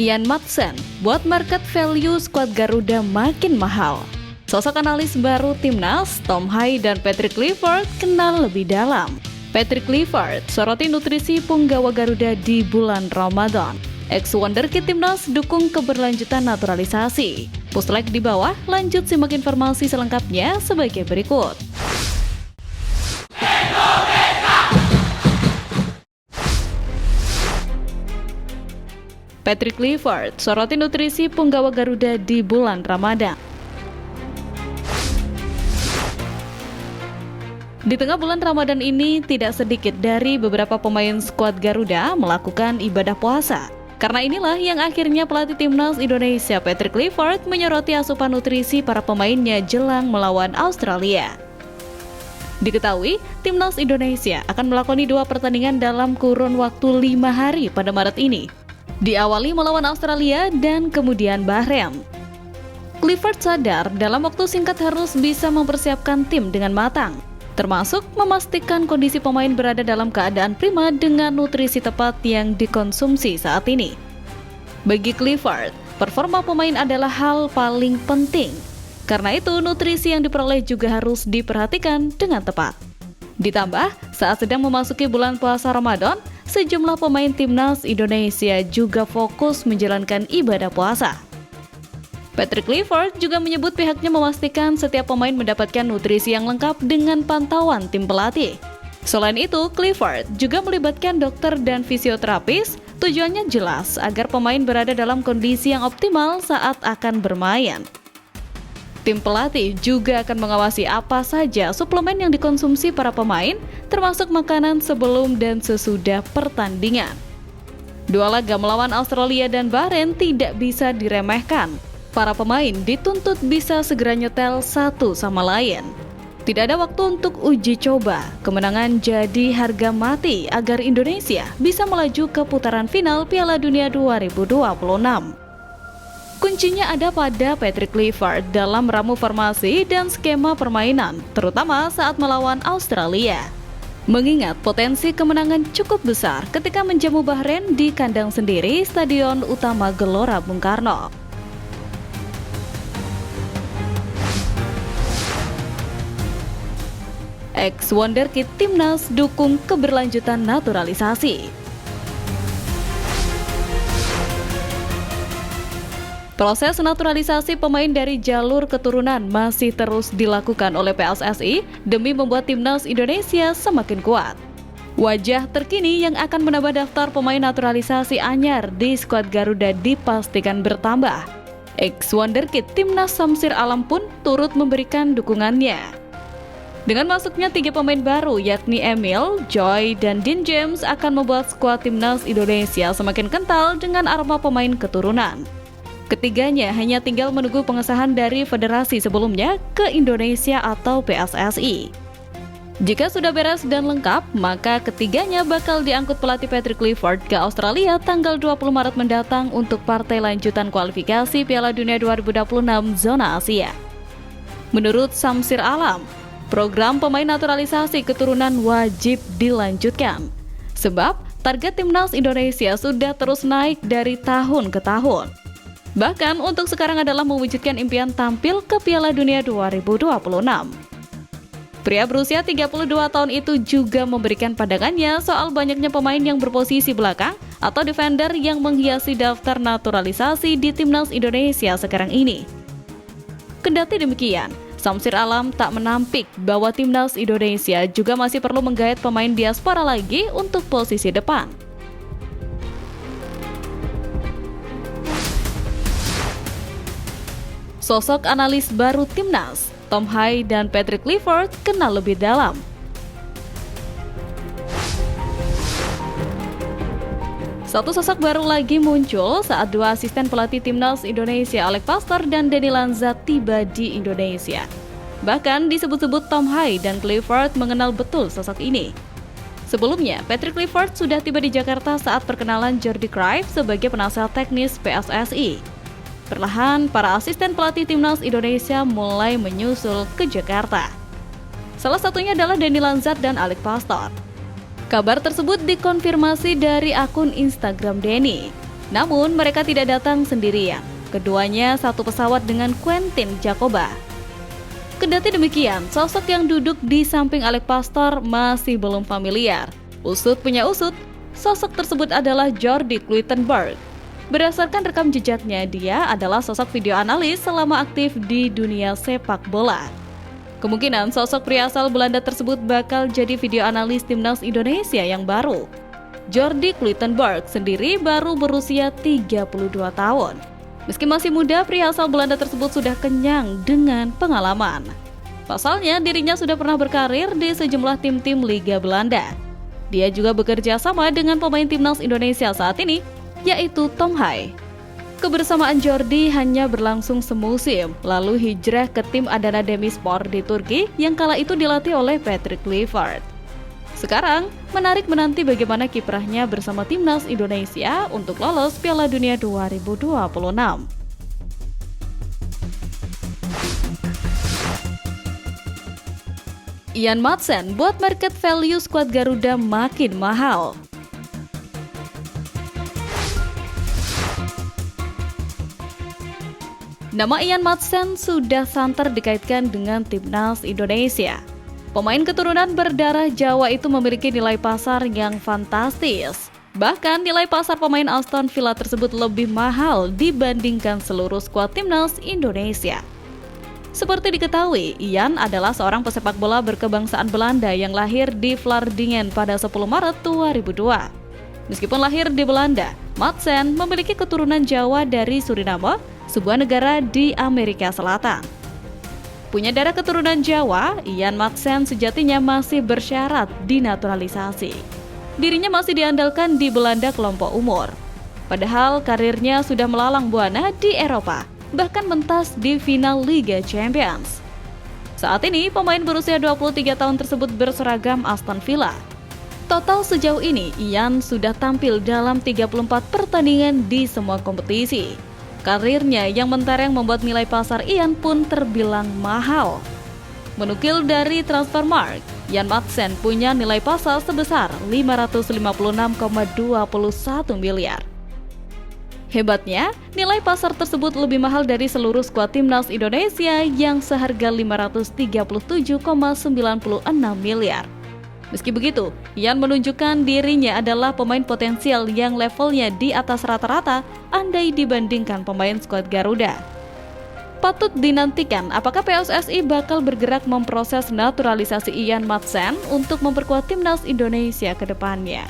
Ian Madsen buat market value skuad Garuda makin mahal. Sosok analis baru timnas, Tom Hai dan Patrick Clifford kenal lebih dalam. Patrick Clifford soroti nutrisi punggawa Garuda di bulan Ramadan. Ex-wonderkid timnas dukung keberlanjutan naturalisasi. Puslek di bawah, lanjut simak informasi selengkapnya sebagai berikut. Patrick Clifford soroti nutrisi punggawa Garuda di bulan Ramadan. Di tengah bulan Ramadan ini, tidak sedikit dari beberapa pemain skuad Garuda melakukan ibadah puasa. Karena inilah yang akhirnya pelatih timnas Indonesia Patrick Clifford menyoroti asupan nutrisi para pemainnya jelang melawan Australia. Diketahui, timnas Indonesia akan melakoni 2 pertandingan dalam kurun waktu 5 hari pada Maret ini. Diawali melawan Australia dan kemudian Bahrain. Clifford sadar dalam waktu singkat harus bisa mempersiapkan tim dengan matang, termasuk memastikan kondisi pemain berada dalam keadaan prima dengan nutrisi tepat yang dikonsumsi saat ini. Bagi Clifford, performa pemain adalah hal paling penting. Karena itu, nutrisi yang diperoleh juga harus diperhatikan dengan tepat. Ditambah, saat sedang memasuki bulan puasa Ramadan, sejumlah pemain timnas Indonesia juga fokus menjalankan ibadah puasa. Patrick Clifford juga menyebut pihaknya memastikan setiap pemain mendapatkan nutrisi yang lengkap dengan pantauan tim pelatih. Selain itu, Clifford juga melibatkan dokter dan fisioterapis, tujuannya jelas agar pemain berada dalam kondisi yang optimal saat akan bermain. Tim pelatih juga akan mengawasi apa saja suplemen yang dikonsumsi para pemain, termasuk makanan sebelum dan sesudah pertandingan. 2 laga melawan Australia dan Bahrain tidak bisa diremehkan. Para pemain dituntut bisa segera nyetel satu sama lain. Tidak ada waktu untuk uji coba. Kemenangan jadi harga mati agar Indonesia bisa melaju ke putaran final Piala Dunia 2026. Kuncinya ada pada Patrick Clifford dalam meramu formasi dan skema permainan, terutama saat melawan Australia. Mengingat potensi kemenangan cukup besar ketika menjamu Bahrain di kandang sendiri Stadion Utama Gelora Bung Karno. Ex-wonderkid timnas dukung keberlanjutan naturalisasi. Proses naturalisasi pemain dari jalur keturunan masih terus dilakukan oleh PSSI demi membuat timnas Indonesia semakin kuat. Wajah terkini yang akan menambah daftar pemain naturalisasi anyar di skuad Garuda dipastikan bertambah. Ex-wonderkid timnas Samsir Alam pun turut memberikan dukungannya. Dengan masuknya 3 pemain baru yakni Emil, Joy, dan Dean James akan membuat skuad timnas Indonesia semakin kental dengan aroma pemain keturunan. Ketiganya hanya tinggal menunggu pengesahan dari federasi sebelumnya ke Indonesia atau PSSI. Jika sudah beres dan lengkap, maka ketiganya bakal diangkut pelatih Patrick Clifford ke Australia tanggal 20 Maret mendatang untuk partai lanjutan kualifikasi Piala Dunia 2026 zona Asia. Menurut Samsir Alam, program pemain naturalisasi keturunan wajib dilanjutkan. Sebab target timnas Indonesia sudah terus naik dari tahun ke tahun. Bahkan untuk sekarang adalah mewujudkan impian tampil ke Piala Dunia 2026. Pria berusia 32 tahun itu juga memberikan pandangannya soal banyaknya pemain yang berposisi belakang atau defender yang menghiasi daftar naturalisasi di timnas Indonesia sekarang ini. Kendati demikian, Samsir Alam tak menampik bahwa timnas Indonesia juga masih perlu menggait pemain diaspora lagi untuk posisi depan. Sosok analis baru timnas, Tom Hai dan Patrick Clifford kenal lebih dalam. Satu sosok baru lagi muncul saat 2 asisten pelatih timnas Indonesia, Alex Pastor dan Denny Lanzat tiba di Indonesia. Bahkan disebut-sebut Tom Hai dan Clifford mengenal betul sosok ini. Sebelumnya, Patrick Clifford sudah tiba di Jakarta saat perkenalan Jordi Cruyff sebagai penasihat teknis PSSI. Perlahan, para asisten pelatih timnas Indonesia mulai menyusul ke Jakarta. Salah satunya adalah Denny Lanzat dan Alex Pastor. Kabar tersebut dikonfirmasi dari akun Instagram Denny. Namun mereka tidak datang sendirian. Keduanya satu pesawat dengan Quentin Jacoba. Kendati demikian, sosok yang duduk di samping Alec Pastor masih belum familiar. Usut punya usut, sosok tersebut adalah Jordi Kluitenberg. Berdasarkan rekam jejaknya, dia adalah sosok video analis selama aktif di dunia sepak bola. Kemungkinan sosok pria asal Belanda tersebut bakal jadi video analis timnas Indonesia yang baru. Jordi Kluitenberg sendiri baru berusia 32 tahun. Meski masih muda, pria asal Belanda tersebut sudah kenyang dengan pengalaman. Pasalnya, dirinya sudah pernah berkarir di sejumlah tim-tim Liga Belanda. Dia juga bekerja sama dengan pemain timnas Indonesia saat ini, yaitu Tom Hai. Kebersamaan Jordi hanya berlangsung semusim, lalu hijrah ke tim Adana Demirspor di Turki yang kala itu dilatih oleh Patrick Kluivert. Sekarang, menarik menanti bagaimana kiprahnya bersama timnas Indonesia untuk lolos Piala Dunia 2026. Ian Madsen buat market value skuad Garuda makin mahal. Nama Ian Madsen sudah santer dikaitkan dengan timnas Indonesia. Pemain keturunan berdarah Jawa itu memiliki nilai pasar yang fantastis. Bahkan nilai pasar pemain Aston Villa tersebut lebih mahal dibandingkan seluruh skuad timnas Indonesia. Seperti diketahui, Ian adalah seorang pesepak bola berkebangsaan Belanda yang lahir di Vlaardingen pada 10 Maret 2002. Meskipun lahir di Belanda, Madsen memiliki keturunan Jawa dari Suriname, sebuah negara di Amerika Selatan. Punya darah keturunan Jawa, Ian Madsen sejatinya masih bersyarat dinaturalisasi. Dirinya masih diandalkan di Belanda kelompok umur. Padahal karirnya sudah melalang buana di Eropa, bahkan mentas di final Liga Champions. Saat ini, pemain berusia 23 tahun tersebut berseragam Aston Villa. Total sejauh ini, Ian sudah tampil dalam 34 pertandingan di semua kompetisi. Karirnya yang mentereng membuat nilai pasar Ian pun terbilang mahal. Menukil dari Transfermarkt, Ian Madsen punya nilai pasar sebesar 556,21 miliar. Hebatnya, nilai pasar tersebut lebih mahal dari seluruh skuad timnas Indonesia yang seharga 537,96 miliar. Meski begitu, Ian menunjukkan dirinya adalah pemain potensial yang levelnya di atas rata-rata andai dibandingkan pemain skuad Garuda. Patut dinantikan apakah PSSI bakal bergerak memproses naturalisasi Ian Madsen untuk memperkuat timnas Indonesia ke depannya.